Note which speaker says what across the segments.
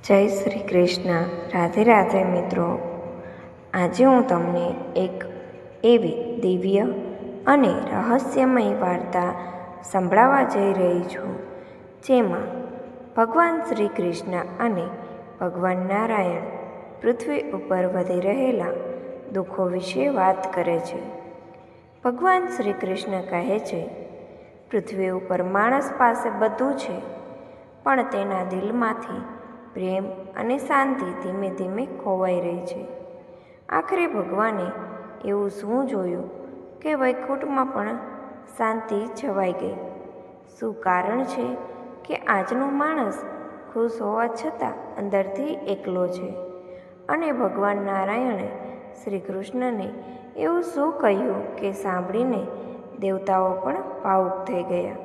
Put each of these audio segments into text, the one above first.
Speaker 1: જય શ્રી કૃષ્ણ. રાધે રાધે મિત્રો. આજે હું તમને એક એવી દિવ્ય અને રહસ્યમય વાર્તા સંભળાવવા જઈ રહી છું, જેમાં ભગવાન શ્રી કૃષ્ણ અને ભગવાન નારાયણ પૃથ્વી ઉપર વધી રહેલા દુઃખો વિશે વાત કરે છે. ભગવાન શ્રી કૃષ્ણ કહે છે, પૃથ્વી ઉપર માણસ પાસે બધું છે, પણ તેના દિલમાંથી પ્રેમ અને શાંતિ ધીમે ધીમે ખોવાઈ રહી છે. આખરે ભગવાને એવું શું જોયું કે વૈકુંઠમાં પણ શાંતિ છવાઈ ગઈ? શું કારણ છે કે આજનો માણસ ખુશ હોવા છતાં અંદરથી એકલો છે? અને ભગવાન નારાયણે શ્રી કૃષ્ણને એવું શું કહ્યું કે સાંભળીને દેવતાઓ પણ ભાવુક થઈ ગયા?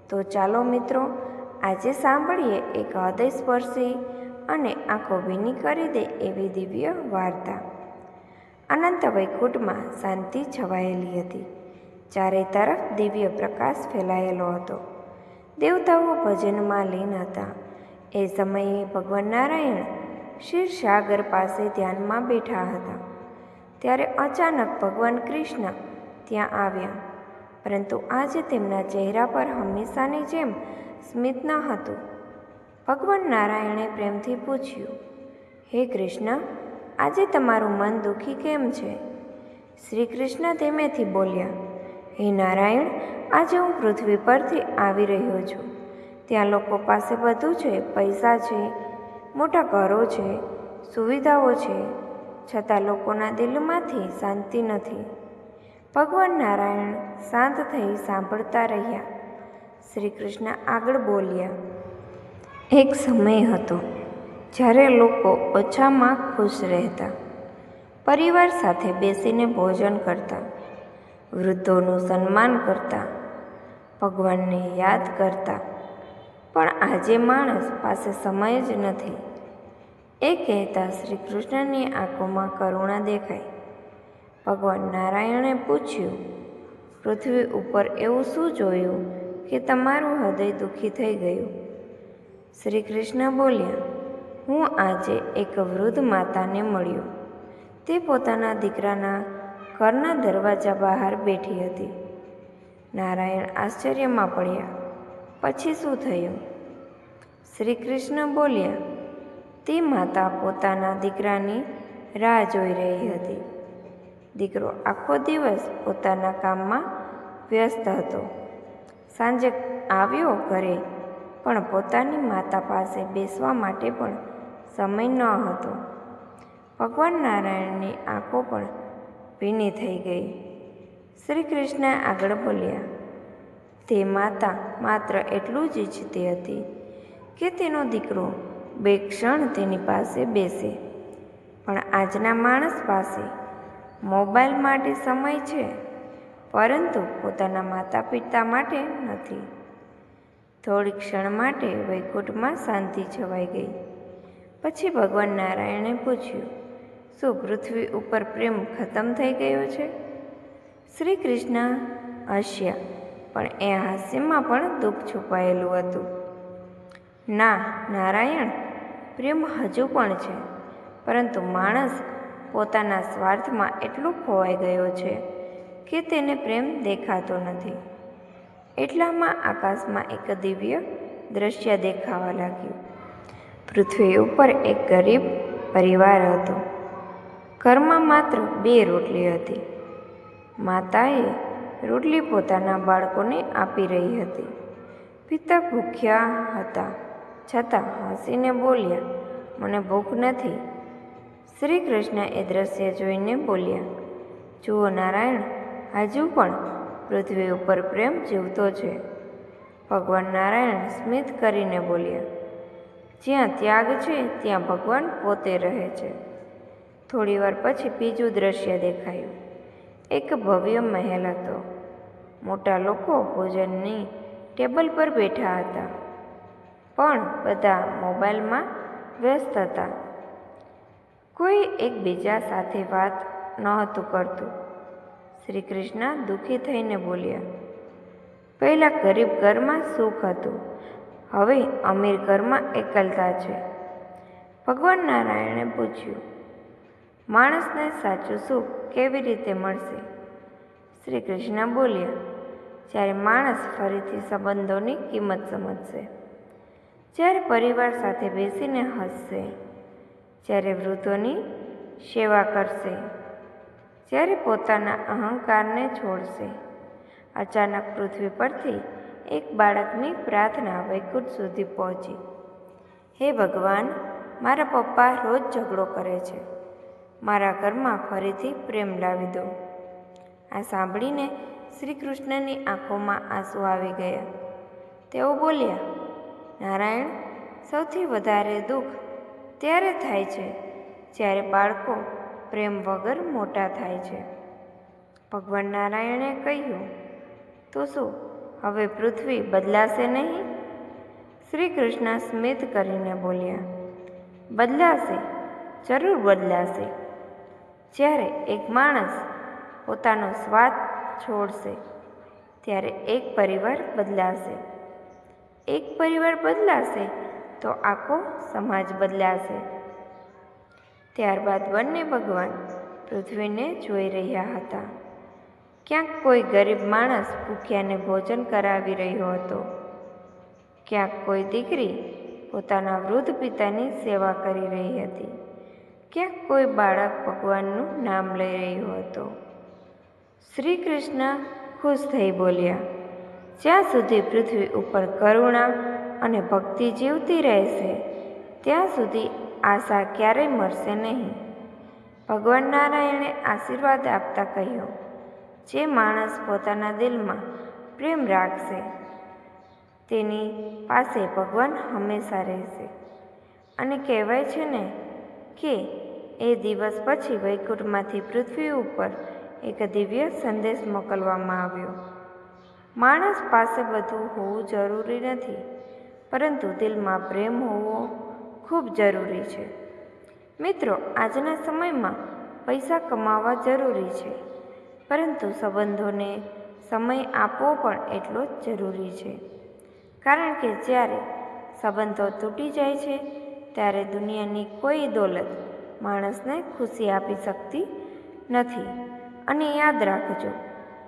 Speaker 1: તો ચાલો મિત્રો, આજે સાંભળીએ એક હૃદયસ્પર્શી અને આંખો ભીની કરી દે એવી દિવ્ય વાર્તા. અનંત વૈકુંઠમાં શાંતિ છવાયેલી હતી. ચારે તરફ દિવ્ય પ્રકાશ ફેલાયેલો હતો. દેવતાઓ ભજનમાં લીન હતા. એ સમયે ભગવાન નારાયણ ક્ષીરસાગર પાસે ધ્યાનમાં બેઠા હતા. ત્યારે અચાનક ભગવાન કૃષ્ણ ત્યાં આવ્યા, પરંતુ આજે તેમના ચહેરા પર હંમેશાની જેમ સ્મિત ન હતું. ભગવાન નારાયણે પ્રેમથી પૂછ્યું, હે કૃષ્ણ, આજે તમારું મન દુઃખી કેમ છે? શ્રી કૃષ્ણ ધીમેથી બોલ્યા, હે નારાયણ, આજે હું પૃથ્વી પરથી આવી રહ્યો છું. ત્યાં લોકો પાસે બધું છે, પૈસા છે, મોટા ઘરો છે, સુવિધાઓ છે, છતાં લોકોના દિલમાંથી શાંતિ નથી. ભગવાન નારાયણ શાંત થઈ સાંભળતા રહ્યા. શ્રી કૃષ્ણ આગળ બોલ્યા, એક સમય હતો જ્યારે લોકો ઓછામાં ખુશ રહેતા, પરિવાર સાથે બેસીને ભોજન કરતા, વૃદ્ધોનું સન્માન કરતા, ભગવાનને યાદ કરતા. પણ આજે માણસ પાસે સમય જ નથી. એ કહેતા શ્રી કૃષ્ણની આંખોમાં કરુણા દેખાઈ. ભગવાન નારાયણે પૂછ્યું, પૃથ્વી ઉપર એવું શું જોયું કે તમારું હૃદય દુઃખી થઈ ગયું? શ્રી કૃષ્ણ બોલ્યા, હું આજે એક વૃદ્ધ માતાને મળ્યો. તે પોતાના દીકરાના ઘરના દરવાજા બહાર બેઠી હતી. નારાયણ આશ્ચર્યમાં પડ્યા. પછી શું થયું? શ્રી કૃષ્ણ બોલ્યા, તે માતા પોતાના દીકરાની રાહ જોઈ રહી હતી. દીકરો આખો દિવસ પોતાના કામમાં વ્યસ્ત હતો. સાંજે આવ્યો ઘરે, પણ પોતાની માતા પાસે બેસવા માટે પણ સમય ન હતો. ભગવાન નારાયણની આંખો પણ ભીની થઈ ગઈ. શ્રી કૃષ્ણ આગળ બોલ્યા, તે માતા માત્ર એટલું જ ઈચ્છતી હતી કે તેનો દીકરો બે ક્ષણ તેની પાસે બેસે. પણ આજના માણસ પાસે મોબાઈલ માટે સમય છે, પરંતુ પોતાના માતા પિતા માટે નથી. થોડી ક્ષણ માટે વૈકુંઠમાં શાંતિ છવાઈ ગઈ. પછી ભગવાન નારાયણે પૂછ્યું, શું પૃથ્વી ઉપર પ્રેમ ખતમ થઈ ગયો છે? શ્રી કૃષ્ણ હસ્યા, પણ એ હાસ્યમાં પણ દુઃખ છુપાયેલું હતું. ના નારાયણ, પ્રેમ હજુ પણ છે, પરંતુ માણસ પોતાના સ્વાર્થમાં એટલો ખોવાઈ ગયો છે કે તેને પ્રેમ દેખાતો નથી. એટલામાં આકાશમાં એક દિવ્ય દ્રશ્ય દેખાવા લાગ્યું. પૃથ્વી ઉપર એક ગરીબ પરિવાર હતો. ઘરમાં માત્ર 2 રોટલી હતી. માતાએ રોટલી પોતાના બાળકોને આપી રહી હતી. પિતા ભૂખ્યા હતા, છતાં હસીને બોલ્યા, મને ભૂખ નથી. શ્રી કૃષ્ણ એ દ્રશ્ય જોઈને બોલ્યા, જુઓ નારાયણ, હજુ પણ પૃથ્વી ઉપર પ્રેમ જીવતો છે. ભગવાન નારાયણ સ્મિત કરીને બોલ્યા, જ્યાં ત્યાગ છે ત્યાં ભગવાન પોતે રહે છે. થોડીવાર પછી બીજું દ્રશ્ય દેખાયું. એક ભવ્ય મહેલ હતો. મોટા લોકો ભોજનની ટેબલ પર બેઠા હતા, પણ બધા મોબાઈલમાં વ્યસ્ત હતા. કોઈ એકબીજા સાથે વાત નહોતું કરતું. શ્રી કૃષ્ણ દુઃખી થઈને બોલ્યા, પહેલા ગરીબ ઘરમાં સુખ હતું, હવે અમીર ઘરમાં એકલતા છે. ભગવાન નારાયણે પૂછ્યું, માણસને સાચું સુખ કેવી રીતે મળશે? શ્રી કૃષ્ણ બોલ્યા, જ્યારે માણસ ફરીથી સંબંધોની કિંમત સમજશે, જ્યારે પરિવાર સાથે બેસીને હસશે, જ્યારે વૃદ્ધોની સેવા કરશે, જ્યારે પોતાના અહંકારને છોડશે. અચાનક પૃથ્વી પરથી એક બાળકની પ્રાર્થના વૈકુંઠ સુધી પહોંચી. હે ભગવાન, મારા પપ્પા રોજ ઝઘડો કરે છે. મારા ઘરમાં ફરીથી પ્રેમ લાવી દો. આ સાંભળીને શ્રી કૃષ્ણની આંખોમાં આંસુ આવી ગયા. તેઓ બોલ્યા, નારાયણ, સૌથી વધારે દુઃખ ત્યારે થાય છે જ્યારે બાળકો પ્રેમ વગર મોટા થાય છે. ભગવાન નારાયણે કહ્યું, તો શું હવે પૃથ્વી બદલાશે નહીં? શ્રી કૃષ્ણ સ્મિત કરીને બોલ્યા, બદલાશે, જરૂર બદલાશે. જ્યારે એક માણસ પોતાનો સ્વાર્થ છોડશે, ત્યારે એક પરિવાર બદલાશે. એક પરિવાર બદલાશે તો આખો સમાજ બદલાશે. ત્યારબાદ બંને ભગવાન પૃથ્વીને જોઈ રહ્યા હતા. ક્યાંક કોઈ ગરીબ માણસ ભૂખ્યાને ભોજન કરાવી રહ્યો હતો. ક્યાંક કોઈ દીકરી પોતાના વૃદ્ધ પિતાની સેવા કરી રહી હતી. ક્યાંક કોઈ બાળક ભગવાનનું નામ લઈ રહ્યો હતો. શ્રી કૃષ્ણ ખુશ થઈ બોલ્યા, જ્યાં સુધી પૃથ્વી ઉપર કરુણા અને ભક્તિ જીવતી રહેશે, ત્યાં સુધી આશા ક્યારેય મરશે નહીં. ભગવાન નારાયણે આશીર્વાદ આપતા કહ્યું, જે માણસ પોતાના દિલમાં પ્રેમ રાખશે, તેની પાસે ભગવાન હંમેશા રહેશે. અને કહેવાય છે ને કે એ દિવસ પછી વૈકુંઠમાંથી પૃથ્વી ઉપર એક દિવ્ય સંદેશ મોકલવામાં આવ્યો. માણસ પાસે બધું હોવું જરૂરી નથી, પરંતુ દિલમાં પ્રેમ હોવો ખૂબ જરૂરી છે. મિત્રો, આજના સમયમાં પૈસા કમાવા જરૂરી છે, પરંતુ સંબંધોને સમય આપવો પણ એટલો જ જરૂરી છે. કારણ કે જ્યારે સંબંધો તૂટી જાય છે, ત્યારે દુનિયાની કોઈ દોલત માણસને ખુશી આપી શકતી નથી. અને યાદ રાખજો,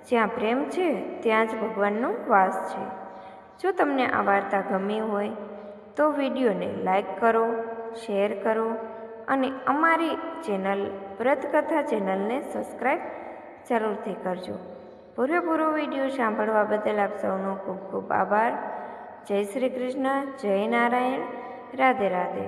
Speaker 1: જ્યાં પ્રેમ છે ત્યાં જ ભગવાનનો વાસ છે. જો તમને આ વાર્તા ગમી હોય તો વિડીયોને લાઈક કરો, શેર કરો અને અમારી ચેનલ વ્રતકથા ચેનલને સબસ્ક્રાઈબ જરૂરથી કરજો. પૂરેપૂરો વિડીયો સાંભળવા બદલ આપ સૌનો ખૂબ ખૂબ આભાર. જય શ્રી કૃષ્ણ, જય નારાયણ, રાધે રાધે.